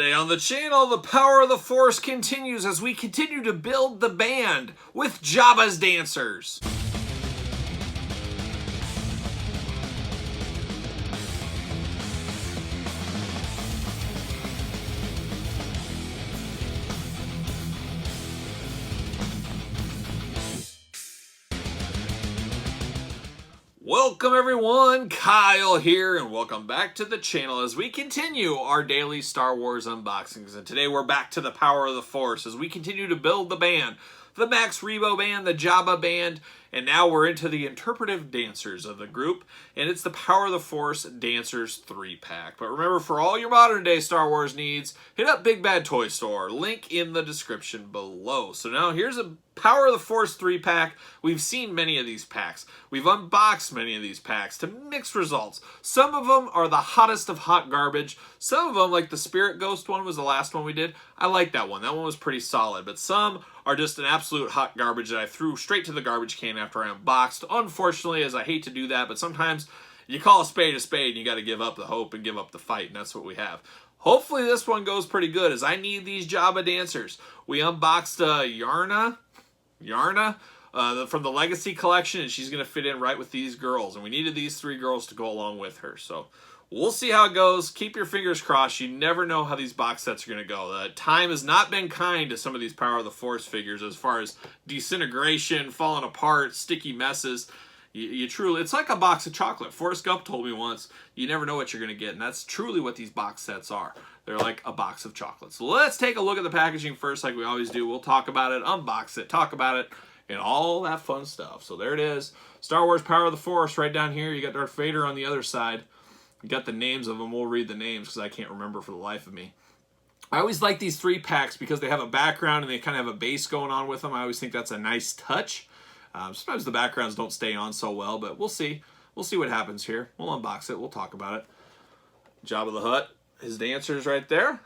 Today on the channel, the power of the Force continues as we continue to build the band with Jabbas dancers. Welcome everyone, Kyle here, and welcome back to the channel as we continue our daily Star Wars unboxings. And today we're back to the power of the Force as we continue to build the band, the Max Rebo band, the Jabbas band, and now we're into the interpretive dancers of the group, and it's the Power of the Force Dancers 3-pack. But remember, for all your modern day Star Wars needs, hit up Big Bad Toy Store, link in the description below. So now here's a Power of the Force 3-pack. We've seen many of these packs. We've unboxed many of these packs to mixed results. Some of them are the hottest of hot garbage. Some of them, like the Spirit Ghost one was the last one we did. I like that one. That one was pretty solid. But some are just an absolute hot garbage that I threw straight to the garbage can after I unboxed. Unfortunately, as I hate to do that, but sometimes you call a spade and you got to give up the hope and give up the fight, and that's what we have. Hopefully this one goes pretty good, as I need these Jabbas dancers. We unboxed Yarna from the Legacy Collection, and she's going to fit in right with these girls. And we needed these three girls to go along with her. So we'll see how it goes. Keep your fingers crossed. You never know how these box sets are going to go. Time has not been kind to some of these Power of the Force figures as far as disintegration, falling apart, sticky messes. You truly, it's like a box of chocolate. Forrest Gump told me once, you never know what you're going to get. And that's truly what these box sets are. They're like a box of chocolates. So let's take a look at the packaging first, like we always do. We'll talk about it, unbox it, talk about it, and all that fun stuff. So there it is. Star Wars Power of the Force right down here. You got Darth Vader on the other side. You got the names of them. We'll read the names because I can't remember for the life of me. I always like these 3-packs because they have a background and they kind of have a base going on with them. I always think that's a nice touch. Sometimes the backgrounds don't stay on so well, but we'll see. We'll see what happens here. We'll unbox it. We'll talk about it. Jabba the Hutt, his dancers right there.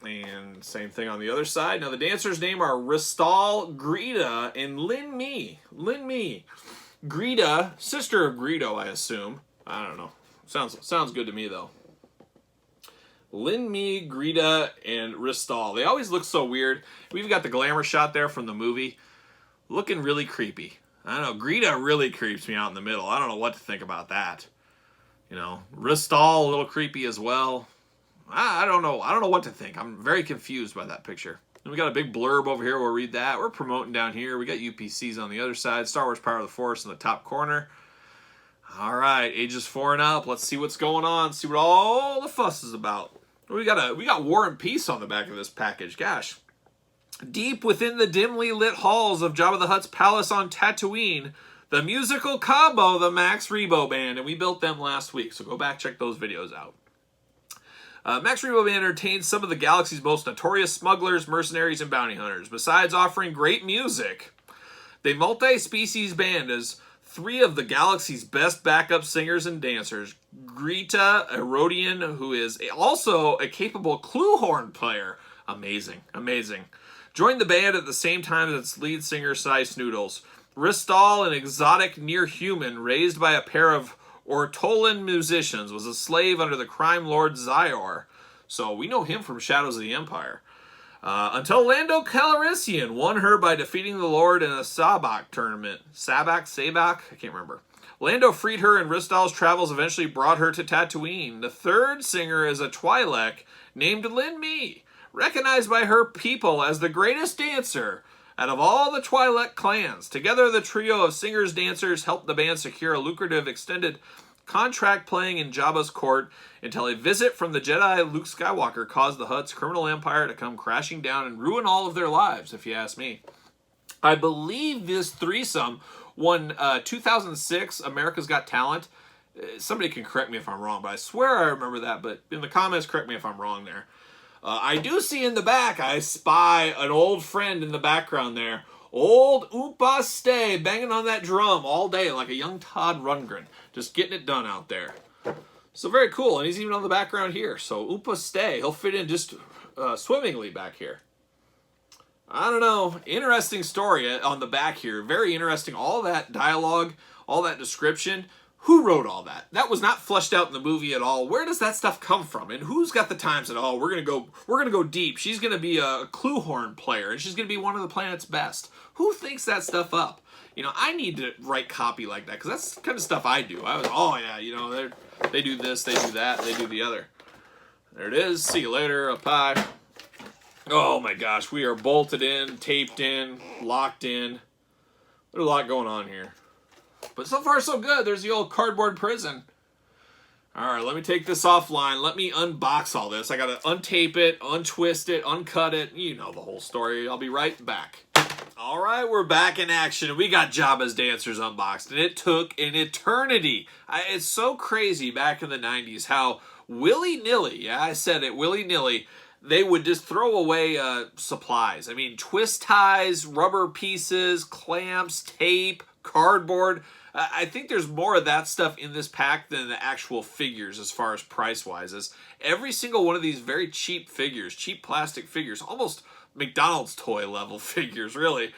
And same thing on the other side. Now the dancers' name are Ristal, Greta, and Lin Mi. Lin Mi. Greta, sister of Greedo, I assume. I don't know. Sounds good to me though. Lin Mi, Greta, and Ristal. They always look so weird. We've got the glamour shot there from the movie. Looking really creepy. I don't know. Greta really creeps me out in the middle. I don't know what to think about that. You know, Ristal, a little creepy as well. I don't know. I don't know what to think. I'm very confused by that picture. And we got a big blurb over here. We'll read that. We're promoting down here. We got UPCs on the other side. Star Wars Power of the Force in the top corner. All right, ages 4 and up. Let's see what's going on. See what all the fuss is about. We got War and Peace on the back of this package. Gosh. Deep within the dimly lit halls of Jabba the Hutt's palace on Tatooine, the musical combo, the Max Rebo Band, and we built them last week, so go back, check those videos out. Max Rebo Band entertains some of the galaxy's most notorious smugglers, mercenaries, and bounty hunters. Besides offering great music, the multi-species band is 3 of the galaxy's best backup singers and dancers. Greta, a Rodian, who is also a capable clue horn player. Amazing, amazing. Joined the band at the same time as its lead singer, Cy Snoodles. Ristal, an exotic near-human raised by a pair of Ortolan musicians, was a slave under the crime lord Zyor. So we know him from Shadows of the Empire. Until Lando Calrissian won her by defeating the Lord in a Sabak tournament. Sabak? I can't remember. Lando freed her, and Ristal's travels eventually brought her to Tatooine. The third singer is a Twi'lek named Lin Mi, recognized by her people as the greatest dancer out of all the Twi'lek clans. Together, the trio of singers-dancers helped the band secure a lucrative extended contract playing in Jabba's court until a visit from the Jedi Luke Skywalker caused the Hutt's criminal empire to come crashing down and ruin all of their lives, if you ask me. I believe this threesome won 2006 America's Got Talent. Somebody can correct me if I'm wrong, but I swear I remember that. But in the comments, correct me if I'm wrong there. I do see in the back, I spy an old friend in the background there. Old Oompa Stay banging on that drum all day like a young Todd Rundgren. Just getting it done out there. So very cool. And he's even on the background here. So Oompa Stay, he'll fit in just swimmingly back here. I don't know. Interesting story on the back here. Very interesting. All that dialogue, all that description. Who wrote all that? That was not fleshed out in the movie at all. Where does that stuff come from? And who's got the times at all? We're gonna go deep. She's gonna be a clue horn player, and she's gonna be one of the planet's best. Who thinks that stuff up? You know, I need to write copy like that, because that's the kind of stuff I do. I was, oh yeah, you know, they do this, they do that, they do the other. There it is. See you later. A pie. Oh my gosh, we are bolted in, taped in, locked in. There's a lot going on here. But so far so good. There's the old cardboard prison. Alright, let me take this offline. Let me unbox all this. I gotta untape it, untwist it, uncut it. You know the whole story. I'll be right back. Alright, we're back in action. We got Jabbas Dancers unboxed, and it took an eternity. It's so crazy back in the 90s how willy-nilly, yeah, I said it, willy-nilly, they would just throw away supplies. I mean, twist ties, rubber pieces, clamps, tape, cardboard. I think there's more of that stuff in this pack than the actual figures as far as price-wise. As every single one of these very cheap figures, cheap plastic figures, almost McDonald's toy level figures, really.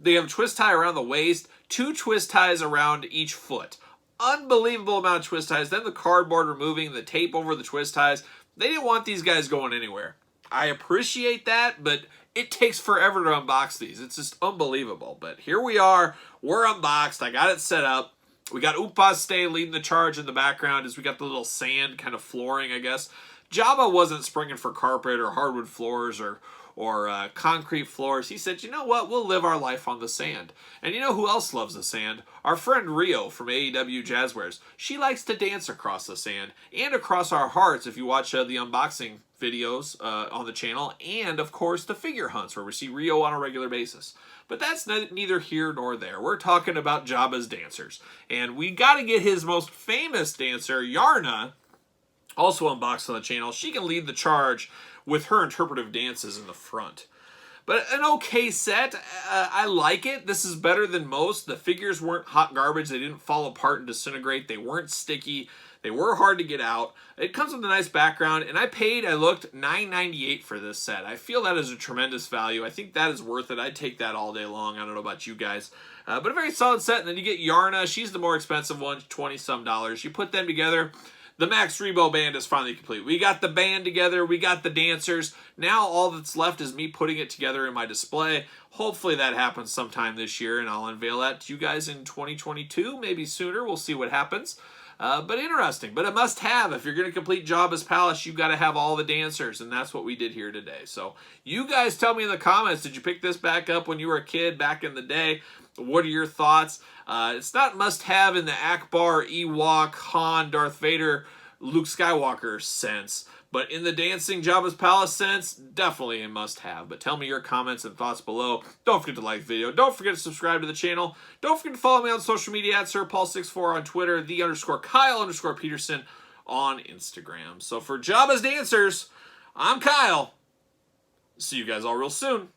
They have a twist tie around the waist, 2 twist ties around each foot. Unbelievable amount of twist ties. Then the cardboard removing, the tape over the twist ties. They didn't want these guys going anywhere. I appreciate that, but it takes forever to unbox these. It's just unbelievable. But here we are. We're unboxed. I got it set up. We got Upaste leading the charge in the background as we got the little sand kind of flooring, I guess. Jabba wasn't springing for carpet or hardwood floors or concrete floors. He said, you know what, we'll live our life on the sand. And you know who else loves the sand? Our friend Rio from AEW Jazzwares. She likes to dance across the sand and across our hearts if you watch the unboxing videos on the channel, and of course the figure hunts where we see Rio on a regular basis. But that's neither here nor there. We're talking about Jabbas Dancers, and we got to get his most famous dancer, Yarna, also unboxed on the channel. She can lead the charge with her interpretive dances in the front. But an okay set. I like it. This is better than most. The figures weren't hot garbage. They didn't fall apart and disintegrate. They weren't sticky. They were hard to get out. It comes with a nice background, and I looked $9.98 for this set. I feel that is a tremendous value. I think that is worth it. I'd take that all day long. I don't know about you guys. But a very solid set. And then you get Yarna. She's the more expensive one, $20-some. You put them together. The Max Rebo band is finally complete. We got the band together. We got the dancers. Now all that's left is me putting it together in my display. Hopefully that happens sometime this year, and I'll unveil that to you guys in 2022, maybe sooner. We'll see what happens. But interesting. But a must-have. If you're going to complete Jabba's Palace, you've got to have all the dancers, and that's what we did here today. So you guys tell me in the comments, did you pick this back up when you were a kid back in the day? What are your thoughts? It's not must-have in the Akbar, Ewok, Han, Darth Vader, Luke Skywalker sense, but in the dancing Jabba's Palace sense, definitely a must-have. But tell me your comments and thoughts below. Don't forget to like the video. Don't forget to subscribe to the channel. Don't forget to follow me on social media at SirPaul64 on Twitter, _Kyle_Peterson on Instagram. So for Jabba's Dancers, I'm Kyle. See you guys all real soon.